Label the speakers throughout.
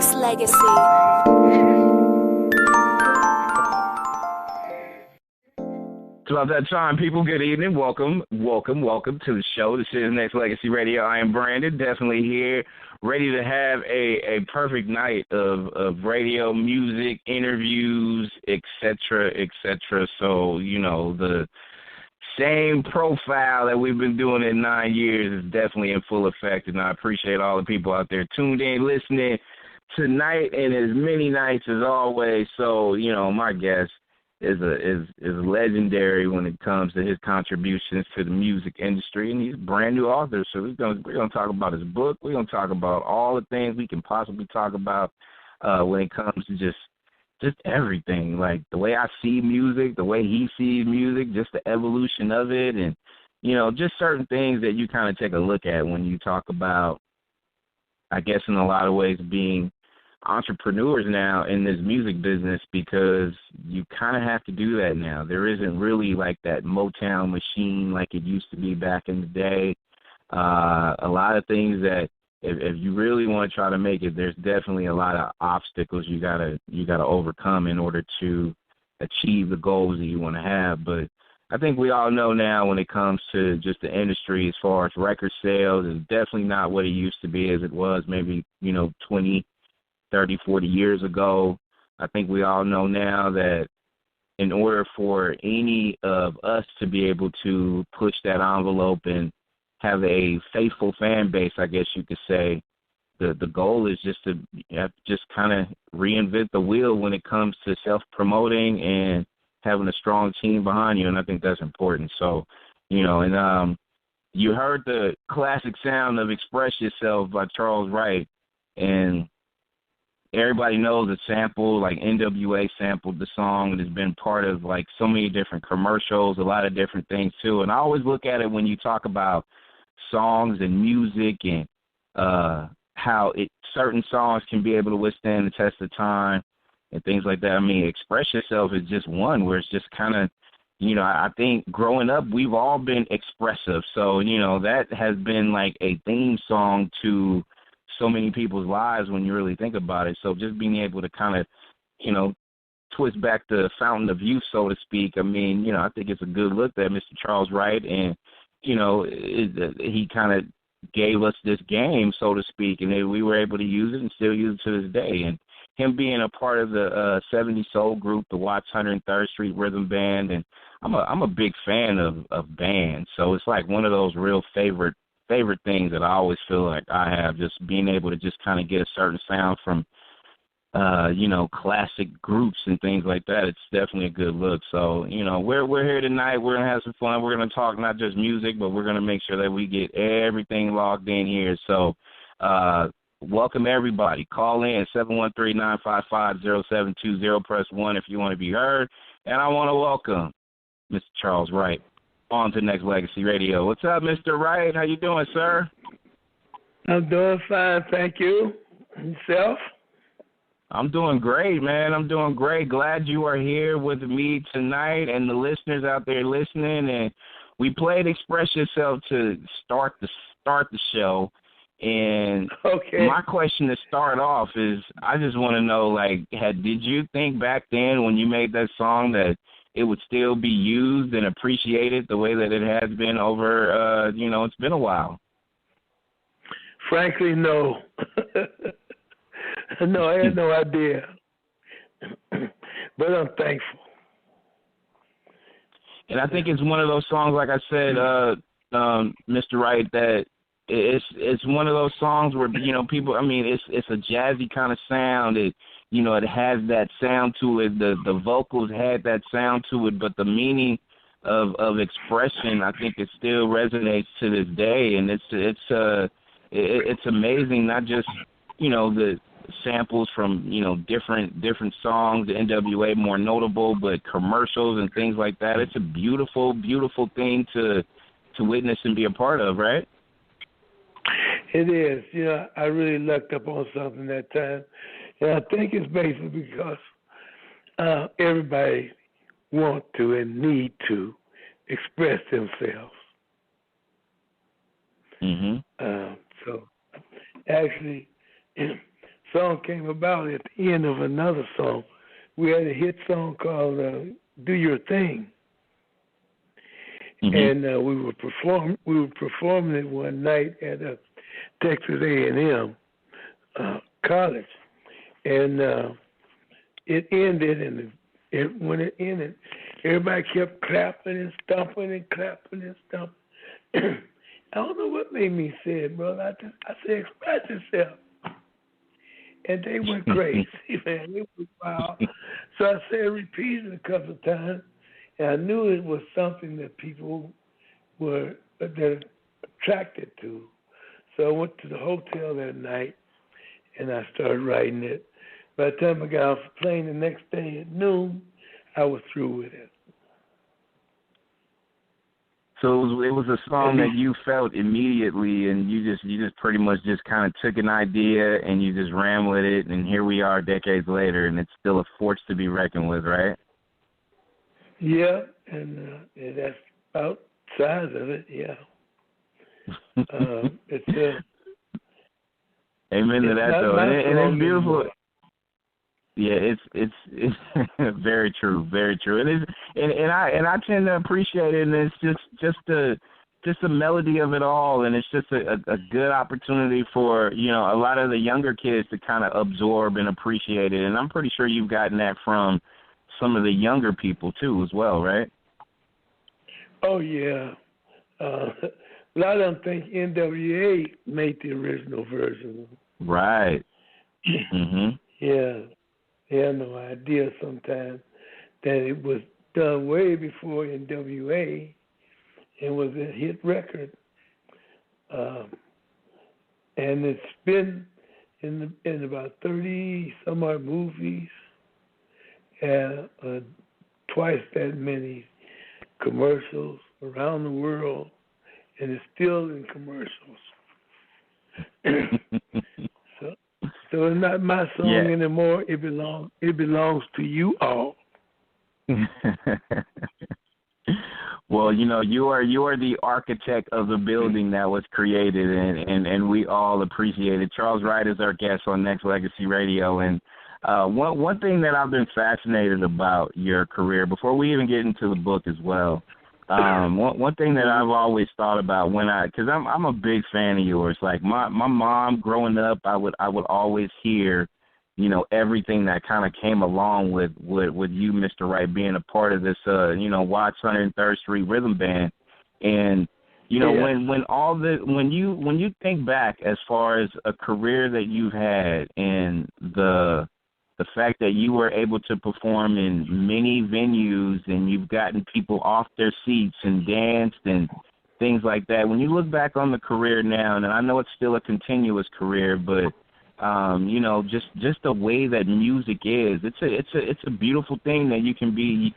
Speaker 1: Nexxlegacy.
Speaker 2: It's about that time, people. Good evening. Welcome to the show. This is Nexxlegacy Radio. I am Brandon, definitely here, ready to have a perfect night of radio, music, interviews, etc., etc. So, the same profile that we've been doing in 9 years is definitely in full effect, and I appreciate all the people out there tuned in, listening tonight and as many nights as always. So, my guest is legendary when it comes to his contributions to the music industry, and he's a brand new author. So we're gonna talk about his book. We're gonna talk about all the things we can possibly talk about when it comes to just everything, like the way I see music, the way he sees music, just the evolution of it, and just certain things that you kind of take a look at when you talk about, I guess, in a lot of ways, being entrepreneurs now in this music business, because you kind of have to do that now. There isn't really like that Motown machine like it used to be back in the day. A lot of things that if you really want to try to make it, there's definitely a lot of obstacles you gotta overcome in order to achieve the goals that you want to have. But I think we all know now when it comes to just the industry as far as record sales, it's definitely not what it used to be as it was maybe 20, 30, 40 years ago. I think we all know now that in order for any of us to be able to push that envelope and have a faithful fan base, I guess you could say, the goal is just to kind of reinvent the wheel when it comes to self-promoting and having a strong team behind you, and I think that's important. So, you heard the classic sound of Express Yourself by Charles Wright, and everybody knows the sample, like NWA sampled the song, and it's been part of like so many different commercials, a lot of different things too. And I always look at it when you talk about songs and music and how certain songs can be able to withstand the test of time and things like that. I mean, Express Yourself is just one where it's just kind of, I think growing up, we've all been expressive. So, that has been like a theme song to so many people's lives when you really think about it. So just being able to kind of, twist back the fountain of youth, so to speak. I mean, I think it's a good look that Mr. Charles Wright, and, he kind of gave us this game, so to speak, and we were able to use it and still use it to this day. And him being a part of the 70s soul group, the Watts 103rd Street Rhythm Band, and I'm a big fan of bands. So it's like one of those real favorite things that I always feel like I have, just being able to just kind of get a certain sound from, classic groups and things like that. It's definitely a good look. So, we're here tonight. We're going to have some fun. We're going to talk not just music, but we're going to make sure that we get everything logged in here. So, welcome everybody. Call in 713-955-0720. Press 1 if you want to be heard. And I want to welcome Mr. Charles Wright on to Nexxlegacy Radio. What's up, Mr. Wright? How you doing, sir?
Speaker 3: I'm doing fine, thank you. Yourself?
Speaker 2: I'm doing great, man. I'm doing great. Glad you are here with me tonight and the listeners out there listening. And we played Express Yourself to start the show. And
Speaker 3: okay.
Speaker 2: My question to start off is, I just want to know, like, did you think back then when you made that song that it would still be used and appreciated the way that it has been over, it's been a while?
Speaker 3: Frankly, no. No, I had no idea. But I'm thankful.
Speaker 2: And I think it's one of those songs, like I said, Mr. Wright, that it's one of those songs where, people, I mean, it's a jazzy kind of sound. It has that sound to it. The vocals had that sound to it, but the meaning of expression, I think it still resonates to this day. And it's amazing, not just, the samples from, different songs, the NWA more notable, but commercials and things like that. It's a beautiful, beautiful thing to witness and be a part of, right?
Speaker 3: It is. I really lucked up on something that time. And I think it's basically because everybody want to and need to express themselves.
Speaker 2: Mm-hmm.
Speaker 3: So actually, song came about at the end of another song. We had a hit song called "Do Your Thing," and we were performing it one night at Texas A&M college, and it ended, and when it ended, everybody kept clapping and stomping and clapping and stomping. I don't know what made me say it, brother. I said, express yourself. And they went crazy, man. It was wild. So I said, repeat it a couple of times, and I knew it was something that people were attracted to. So I went to the hotel that night, and I started writing it. By the time I got off the plane the next day at noon, I was through with it.
Speaker 2: So it was a song that you felt immediately, and you just pretty much just kind of took an idea and you just ran with it, and here we are decades later, and it's still a force to be reckoned with, right?
Speaker 3: Yeah, and that's about the size of it. Yeah, it's
Speaker 2: amen to that though, and it's beautiful. Yeah, it's very true, very true. And I tend to appreciate it, and it's just the melody of it all, and it's just a good opportunity for a lot of the younger kids to kind of absorb and appreciate it. And I'm pretty sure you've gotten that from some of the younger people too, as well, right?
Speaker 3: Oh yeah, a lot of them think NWA made the original version.
Speaker 2: Right. Mhm.
Speaker 3: Yeah. They have no idea sometimes that it was done way before NWA and was a hit record. And it's been in about 30 some odd movies and twice that many commercials around the world, and it's still in commercials. So it's not my song anymore. It belongs to you all.
Speaker 2: Well, you are the architect of the building that was created, and we all appreciate it. Charles Wright is our guest on Nexxlegacy Radio, and one thing that I've been fascinated about your career, before we even get into the book as well, one thing that I've always thought about because I'm a big fan of yours. Like my mom growing up, I would always hear, everything that kind of came along with you, Mr. Wright, being a part of this, Watts 103rd Street Rhythm Band, and when you think back as far as a career that you've had and the fact that you were able to perform in many venues and you've gotten people off their seats and danced and things like that. When you look back on the career now, and I know it's still a continuous career, but just the way that music is, it's a beautiful thing that you can be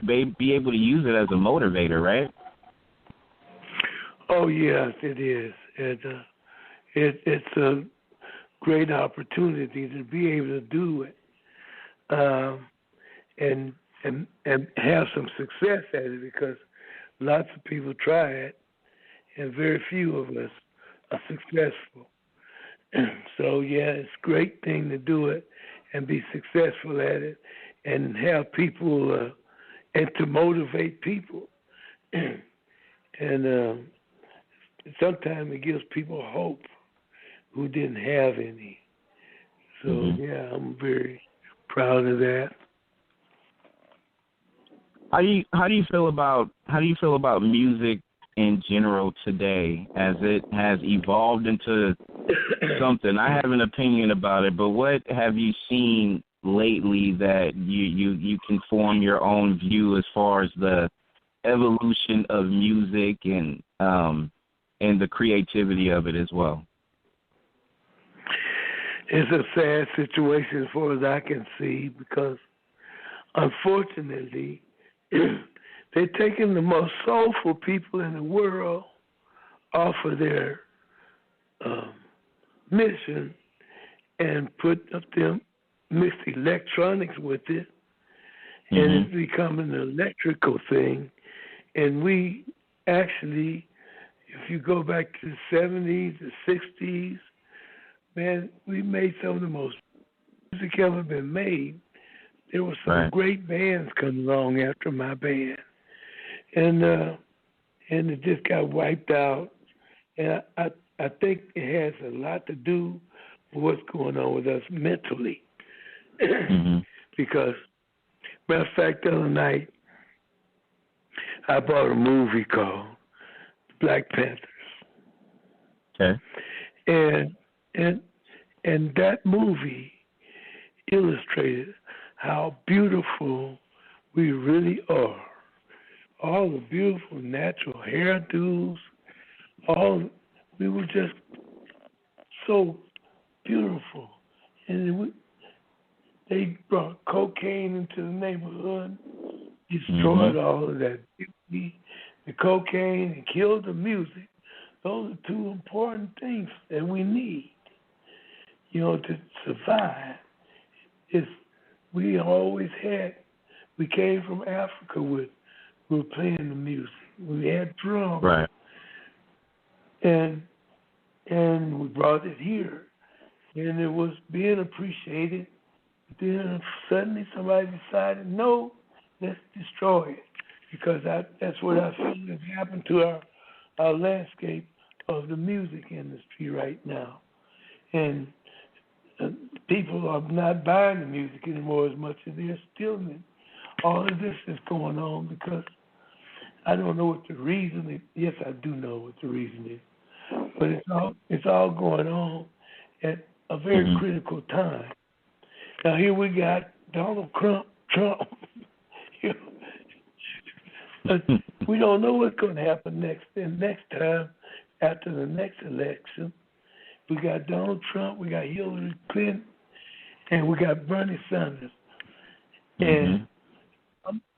Speaker 2: able to use it as a motivator, right?
Speaker 3: Oh yes, it is. It's a great opportunity to be able to do it. And have some success at it, because lots of people try it and very few of us are successful. So it's a great thing to do it and be successful at it and have people and to motivate people. And sometimes it gives people hope who didn't have any. So I'm very proud of that.
Speaker 2: How do you feel about music in general today, as it has evolved into something? I have an opinion about it, but what have you seen lately that you can form your own view as far as the evolution of music and the creativity of it as well?
Speaker 3: It's a sad situation as far as I can see, because unfortunately they're taking the most soulful people in the world off of their mission and mixed electronics with it, and it's becoming an electrical thing. And we actually, if you go back to the 70s, the 60s, man, we made some of the most music ever been made. There were some great bands coming along after my band, and it just got wiped out. And I think it has a lot to do with what's going on with us mentally. Because, matter of fact, the other night I bought a movie called Black Panthers.
Speaker 2: Okay.
Speaker 3: And that movie illustrated how beautiful we really are. All the beautiful natural hairdos, we were just so beautiful. And they brought cocaine into the neighborhood, destroyed all of that beauty, the cocaine, and killed the music. Those are two important things that we need, to survive. We came from Africa we were playing the music. We had drums.
Speaker 2: Right.
Speaker 3: And we brought it here. And it was being appreciated. Then suddenly somebody decided, no, let's destroy it. Because that's what I feel has happened to our landscape of the music industry right now. And people are not buying the music anymore as much as they're stealing it. All of this is going on because I don't know what the reason is. Yes, I do know what the reason is. But it's all going on at a very critical time. Now here we got Donald Trump. We don't know what's going to happen next time after the next election. We got Donald Trump, we got Hillary Clinton, and we got Bernie Sanders. And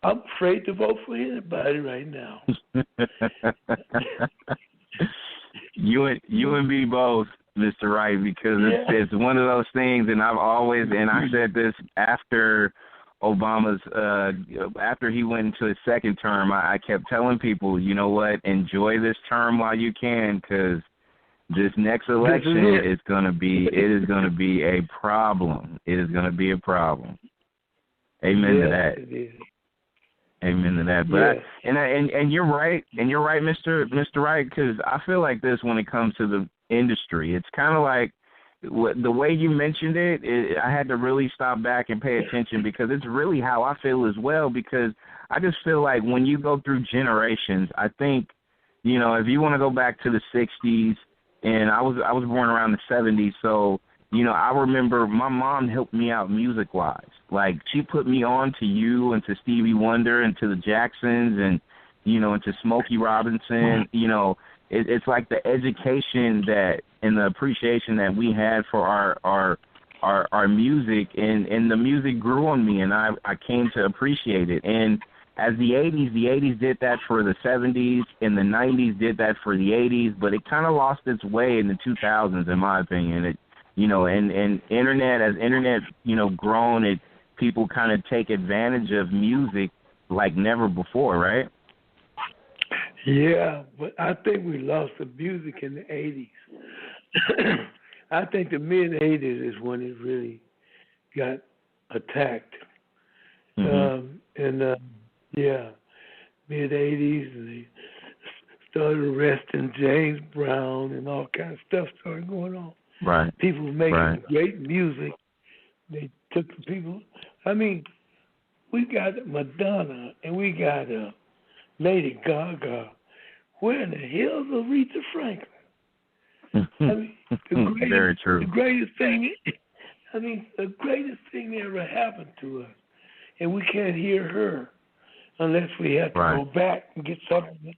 Speaker 3: I'm afraid to vote for anybody right now.
Speaker 2: You and me both, Mr. Wright, because it's one of those things, and I said this after Obama's, after he went into his second term, I kept telling people, you know what, enjoy this term while you can, because this next election is going to be a problem. It is going to be a problem. Amen to that.
Speaker 3: It is.
Speaker 2: Amen to that. But and you're right, Mr. Wright, because I feel like this when it comes to the industry. It's kind of like the way you mentioned it, I had to really stop back and pay attention because it's really how I feel as well. Because I just feel like when you go through generations, I think, if you want to go back to the '60s, and I was born around the '70s, so I remember my mom helped me out music-wise. Like, she put me on to you and to Stevie Wonder and to the Jacksons and, and to Smokey Robinson. It's like the education that and the appreciation that we had for our music, and the music grew on me, and I came to appreciate it. And as the 80s did that for the 70s, and the 90s did that for the 80s, but it kind of lost its way in the 2000s, in my opinion. And internet, as internet, grown, people kind of take advantage of music like never before, right?
Speaker 3: Yeah, but I think we lost the music in the 80s. I think the mid-80s is when it really got attacked. Mid-80s, and they started arresting James Brown, and all kinds of stuff started going on.
Speaker 2: Right.
Speaker 3: People making great music. They took the people. I mean, we got Madonna and we got Lady Gaga. Where in the hell is Aretha Franklin? I mean,
Speaker 2: very true.
Speaker 3: The greatest thing that ever happened to us, and we can't hear her unless we have to go back and get something.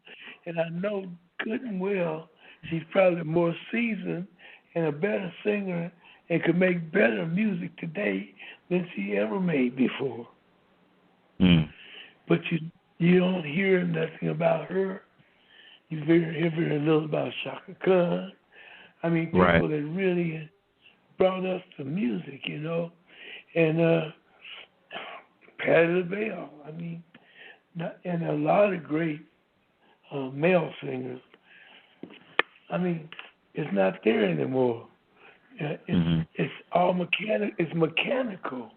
Speaker 3: And I know good and well she's probably more seasoned and a better singer and could make better music today than she ever made before. But you don't hear nothing about her. You hear very little about Shaka Khan. I mean, people that really brought us to music, and Patti LaBelle. I mean, and a lot of great male singers. I mean, it's not there anymore. It's all all it's mechanical.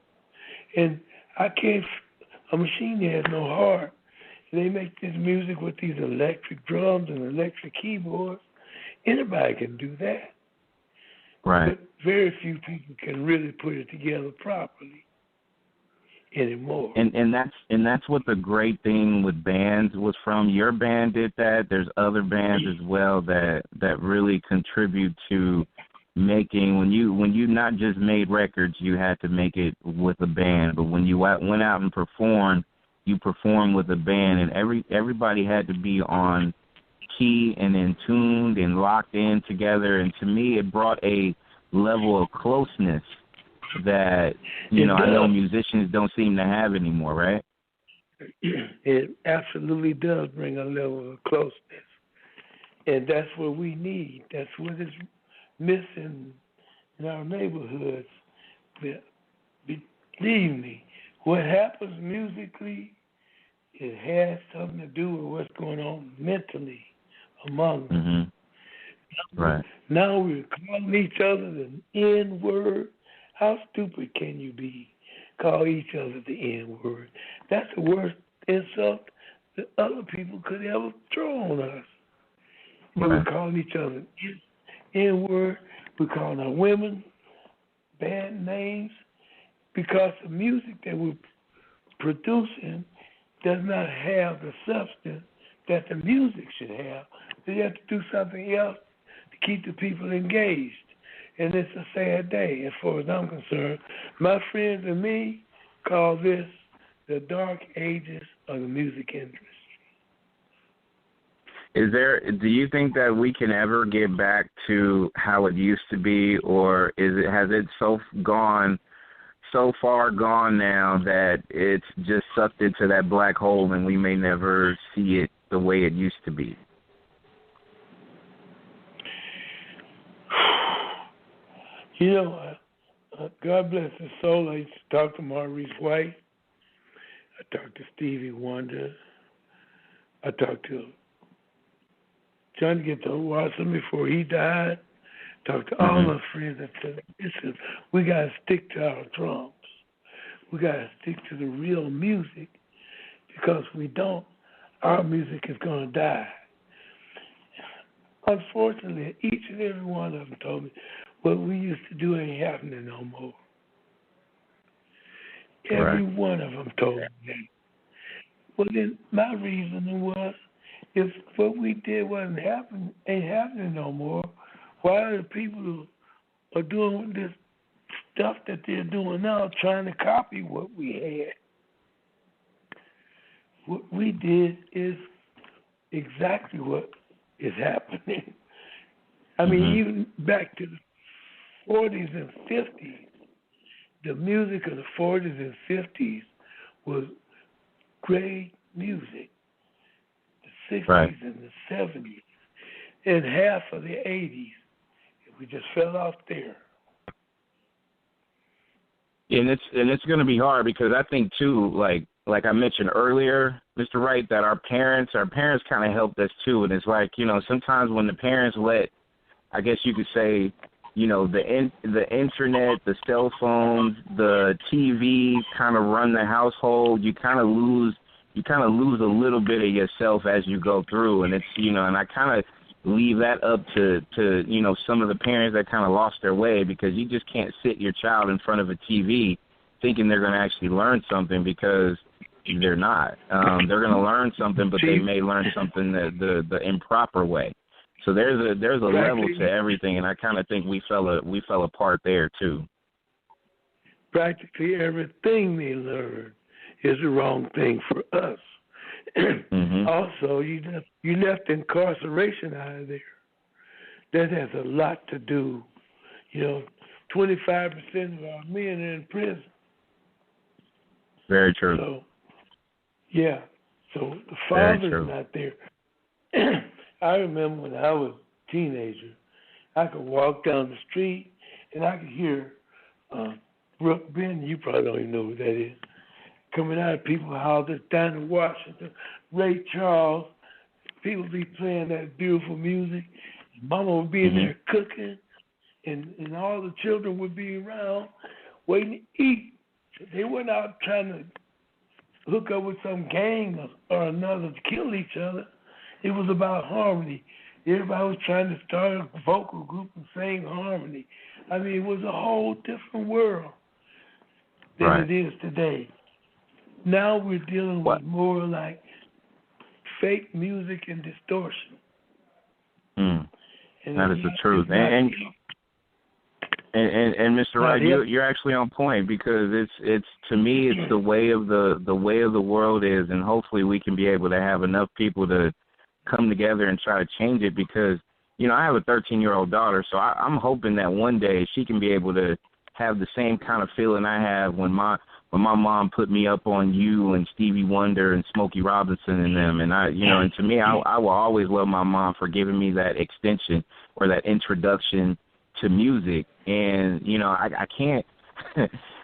Speaker 3: And a machine that has no heart. They make this music with these electric drums and electric keyboards. Anybody can do that.
Speaker 2: Right.
Speaker 3: But very few people can really put it together properly anymore.
Speaker 2: And that's what the great thing with bands was from. Your band did that. There's other bands as well that really contribute to making, when you not just made records, you had to make it with a band, but when you went out and performed, you performed with a band, and everybody had to be on key and in tuned and locked in together, and to me it brought a level of closeness that I know musicians don't seem to have anymore, right?
Speaker 3: It absolutely does bring a level of closeness, and that's what we need. That's what is missing in our neighborhoods. Believe me, what happens musically, it has something to do with what's going on mentally among us.
Speaker 2: Mm-hmm. Right.
Speaker 3: Now we're calling each other the N-word. How stupid can you be? Call each other the N-word. That's the worst insult that other people could ever throw on us.
Speaker 2: Right.
Speaker 3: We're calling each other N-word. We're calling our women bad names because the music that we're producing does not have the substance that the music should have. So you have to do something else to keep the people engaged. And it's a sad day, as far as I'm concerned. My friends and me call this the dark ages of the music industry.
Speaker 2: Do you think that we can ever get back to how it used to be, or has it so far gone now that it's just sucked into that black hole and we may never see it the way it used to be?
Speaker 3: God bless his soul. I used to talk to Maurice White. I talked to Stevie Wonder. I talked to Johnny Guitar Watson before he died. Talked to all our friends. I said, listen, we got to stick to our drums. We got to stick to the real music, because if we don't, our music is going to die. Unfortunately, each and every one of them told me, what we used to do ain't happening no more. Every one of them told me that. Well, then my reasoning was, if what we did ain't happening no more, why are the people who are doing this stuff that they're doing now trying to copy what we had? What we did is exactly what is happening. I mean, even back to the 40s and 50s, the music of the 40s and 50s was great music. The 60s and the 70s, and half of the 80s. We just fell off there.
Speaker 2: And it's going to be hard, because I think too, like I mentioned earlier, Mr. Wright, that our parents kind of helped us too. And it's like, sometimes when the parents let, I guess you could say, the internet, the cell phones, the TV kind of run the household, you kind of lose a little bit of yourself as you go through. And it's, and I kind of leave that up to some of the parents that kind of lost their way, because you just can't sit your child in front of a TV thinking they're going to actually learn something, because they're not. They're going to learn something, but they may learn something the improper way. So there's a level to everything, and I kind of think we fell apart there too.
Speaker 3: Practically everything they learn is the wrong thing for us. Also, you left incarceration out of there. That has a lot to do. 25% of our men are in prison.
Speaker 2: Very true.
Speaker 3: So, yeah. So the father's not there. I remember when I was a teenager, I could walk down the street and I could hear Brooke Benton, you probably don't even know who that is, coming out of people's houses down in Washington, Ray Charles, people be playing that beautiful music. Mama would be in there cooking, and all the children would be around waiting to eat. They weren't out trying to hook up with some gang or another to kill each other. It was about harmony. Everybody was trying to start a vocal group and sing harmony. I mean, it was a whole different world than it is today. Now we're dealing with more like fake music and distortion.
Speaker 2: That is the truth. And Mr. Wright, you're actually on point, because it's to me it's the way of the world is, and hopefully we can be able to have enough people to come together and try to change it, because I have a 13-year-old daughter, so I'm hoping that one day she can be able to have the same kind of feeling I have when my mom put me up on you and Stevie Wonder and Smokey Robinson and them, and and to me I will always love my mom for giving me that extension or that introduction to music. And I can't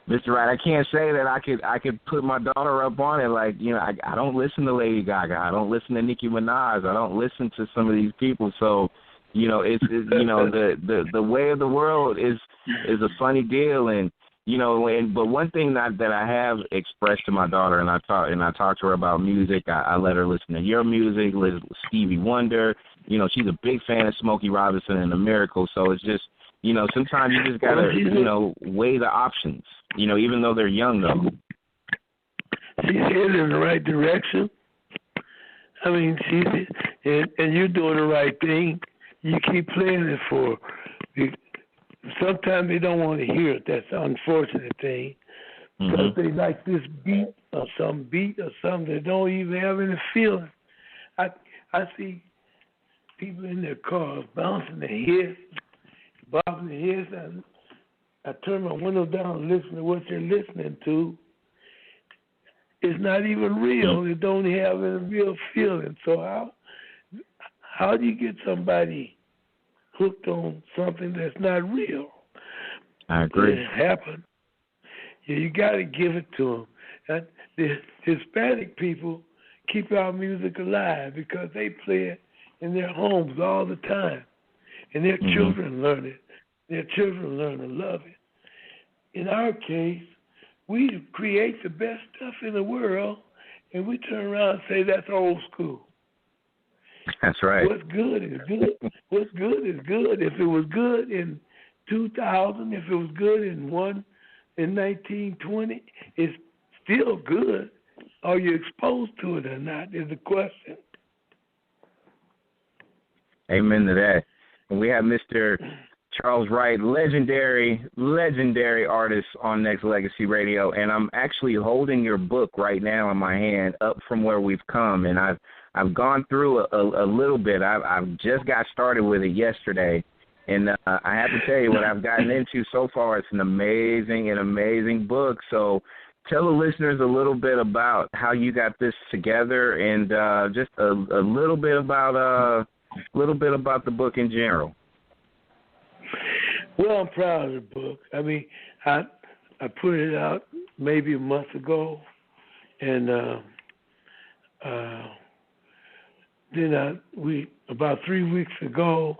Speaker 2: Mr. Wright, I can't say that I could put my daughter up on it. Like, I don't listen to Lady Gaga, I don't listen to Nicki Minaj, I don't listen to some of these people. So it's the way of the world is a funny deal. And but one thing that I have expressed to my daughter, and I talk to her about music. I let her listen to your music, Stevie Wonder. She's a big fan of Smokey Robinson and the Miracles. So it's just, sometimes you just gotta, weigh the options. Even though they're young though.
Speaker 3: She's headed in the right direction. I mean, and you're doing the right thing. You keep playing it for her. Sometimes they don't want to hear it. That's the unfortunate thing. Because they like this beat or something they don't even have any feeling. I see people in their cars bouncing their heads, bobbing their heads, and I turn my window down and listen to what they're listening to. It's not even real. They don't have any real feeling. So how do you get somebody hooked on something that's not real?
Speaker 2: I agree.
Speaker 3: It happened. Yeah, you got to give it to them. The Hispanic people keep our music alive because they play it in their homes all the time, and their children learn it. Their children learn to love it. In our case, we create the best stuff in the world, and we turn around and say that's old school.
Speaker 2: That's right.
Speaker 3: What's good is good. What's good is good. If it was good in 2000, if it was good in 1920, it's still good. Are you exposed to it or not is the question.
Speaker 2: Amen to that. And we have Mr. Charles Wright, legendary artist on Nexxlegacy Radio, and I'm actually holding your book right now in my hand, Up From Where We've Come, and I've gone through a little bit. I've just got started with it yesterday, and I have to tell you what I've gotten into so far. It's an amazing book. So tell the listeners a little bit about how you got this together, and just a little bit about the book in general.
Speaker 3: Well, I'm proud of the book. I mean, I put it out maybe a month ago, and then about 3 weeks ago,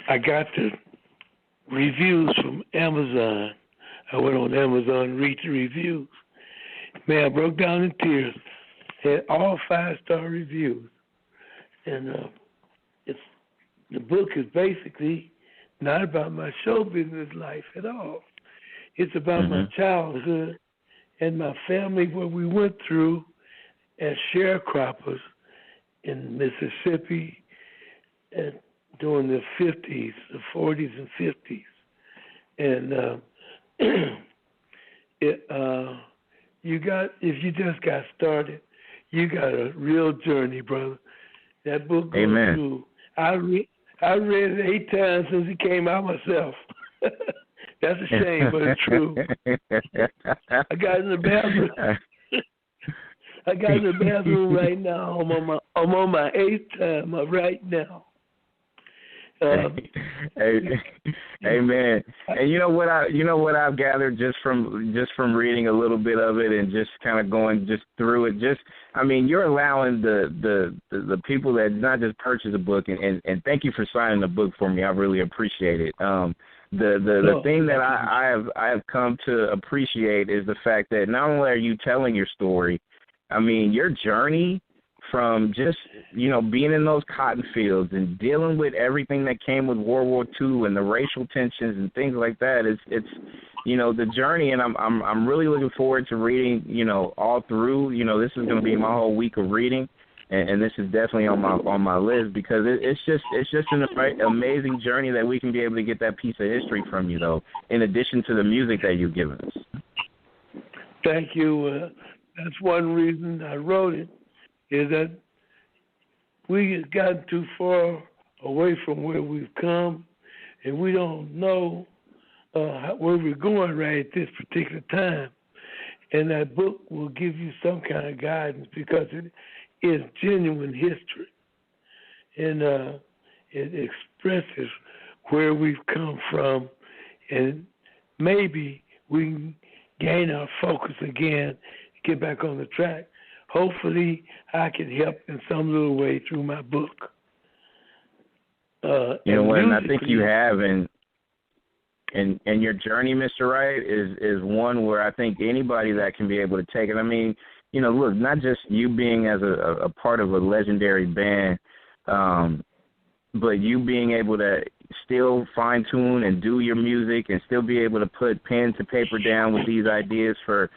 Speaker 3: I got the reviews from Amazon. I went on Amazon and read the reviews. Man, I broke down in tears. Had all 5-star reviews, and the book is basically not about my show business life at all. It's about my childhood and my family, what we went through as sharecroppers in Mississippi and during the 50s, the 40s and 50s. And if you just got started, you got a real journey, brother. That book goes through. I read it 8 times since it came out myself. That's a shame, but it's true. I got in the bathroom. I got in the bathroom right now. I'm on my 8th time right now.
Speaker 2: Amen. And you know what I've gathered just from reading a little bit of it and just kind of going just through it. You're allowing the people that not just purchase a book and thank you for signing the book for me. I really appreciate it. The thing that I have come to appreciate is the fact that not only are you telling your story, your journey from just, being in those cotton fields and dealing with everything that came with World War II and the racial tensions and things like that. It's the journey, and I'm really looking forward to reading, all through. This is going to be my whole week of reading, and this is definitely on my list because it's just an amazing journey that we can be able to get that piece of history from you, though, in addition to the music that you've given us.
Speaker 3: Thank you. That's one reason I wrote it. Is that we have gotten too far away from where we've come, and we don't know where we're going right at this particular time. And that book will give you some kind of guidance because it is genuine history, and it expresses where we've come from, and maybe we can gain our focus again, get back on the track. Hopefully, I can help in some little way through my book.
Speaker 2: And I think you have, and your journey, Mr. Wright, is one where I think anybody that can be able to take it. Look, not just you being as a part of a legendary band, but you being able to still fine tune and do your music and still be able to put pen to paper down with these ideas for.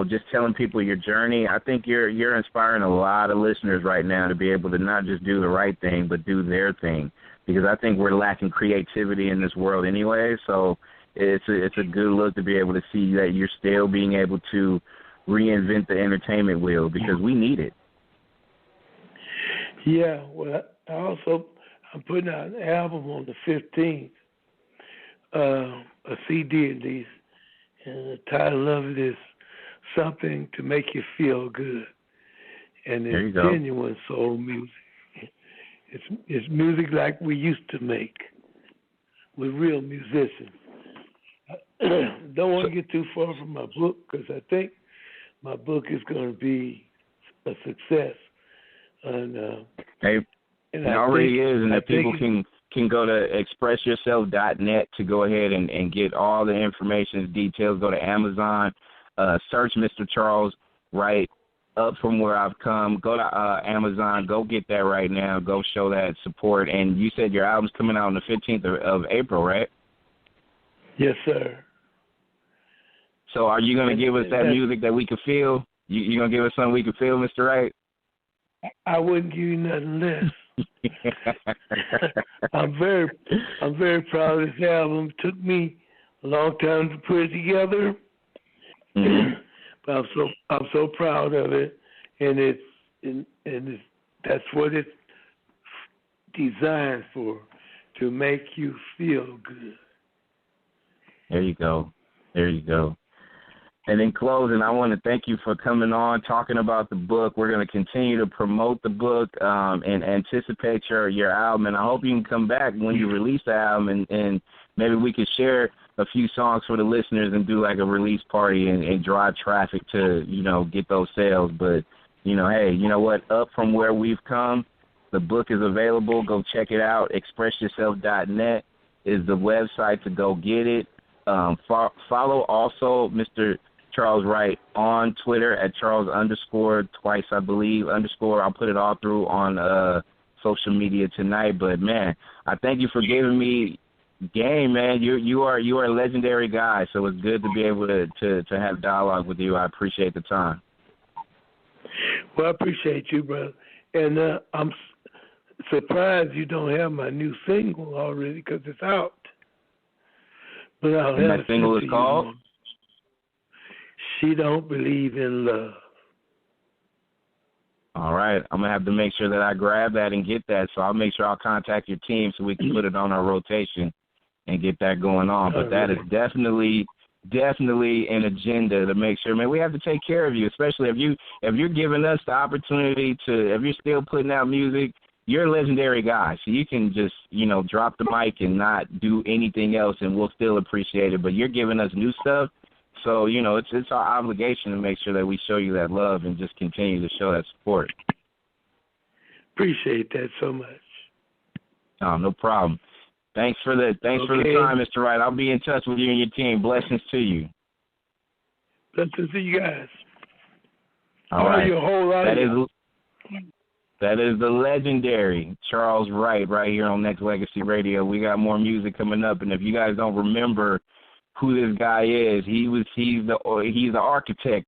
Speaker 2: Just telling people your journey. I think you're inspiring a lot of listeners right now to be able to not just do the right thing, but do their thing. Because I think we're lacking creativity in this world anyway. So it's a good look to be able to see that you're still being able to reinvent the entertainment wheel because we need it.
Speaker 3: Yeah. Well, I'm putting out an album on the 15th, a CD at least, and the title of it is Something to Make You Feel Good, and it's genuine soul music. It's music like we used to make with real musicians. Don't want to get too far from my book because I think my book is going to be a success. And
Speaker 2: it already is, and people can go to expressyourself.net to go ahead and get all the information, details. Go to Amazon. Search Mr. Charles Wright, Up From Where I've Come. Go to Amazon. Go get that right now. Go show that support. And you said your album's coming out on the 15th of April, right?
Speaker 3: Yes, sir.
Speaker 2: So are you going to give us that music that we can feel? You going to give us something we can feel, Mr. Wright?
Speaker 3: I wouldn't give you nothing less. I'm very proud of this album. It took me a long time to put it together. Mm-hmm. But I'm so proud of it, and that's what it's designed for, to make you feel good.
Speaker 2: There you go. And in closing, I want to thank you for coming on, talking about the book. We're going to continue to promote the book and anticipate your album. And I hope you can come back when you release the album and maybe we could share a few songs for the listeners and do like a release party and drive traffic to, get those sales. But, hey, you know what? Up From Where We've Come, the book is available. Go check it out. Expressyourself.net is the website to go get it. Follow also Mr. Charles Wright on Twitter at Charles_twice, I believe, _. I'll put it all through on social media tonight. But, man, I thank you for giving me game, man. You are a legendary guy, so it's good to be able to have dialogue with you. I appreciate the time.
Speaker 3: Well, I appreciate you, brother. And I'm surprised you don't have my new single already because it's out. But I'll have
Speaker 2: that single is called?
Speaker 3: She Don't Believe in Love.
Speaker 2: All right. I'm going to have to make sure that I grab that and get that, so I'll make sure I'll contact your team so we can put it on our rotation and get that going on. But that is definitely an agenda to make sure, man, we have to take care of you, especially if you're giving us the opportunity to, if you're still putting out music, you're a legendary guy, so you can just, drop the mic and not do anything else, and we'll still appreciate it. But you're giving us new stuff, so, it's our obligation to make sure that we show you that love and just continue to show that support.
Speaker 3: Appreciate that so much.
Speaker 2: Oh, no problem. Thanks for the time, Mr. Wright. I'll be in touch with you and your team. Blessings to you.
Speaker 3: Blessings to you guys.
Speaker 2: All right.
Speaker 3: Your whole audience.
Speaker 2: That is the legendary Charles Wright right here on Nexxlegacy Radio. We got more music coming up, and if you guys don't remember who this guy is, he's the architect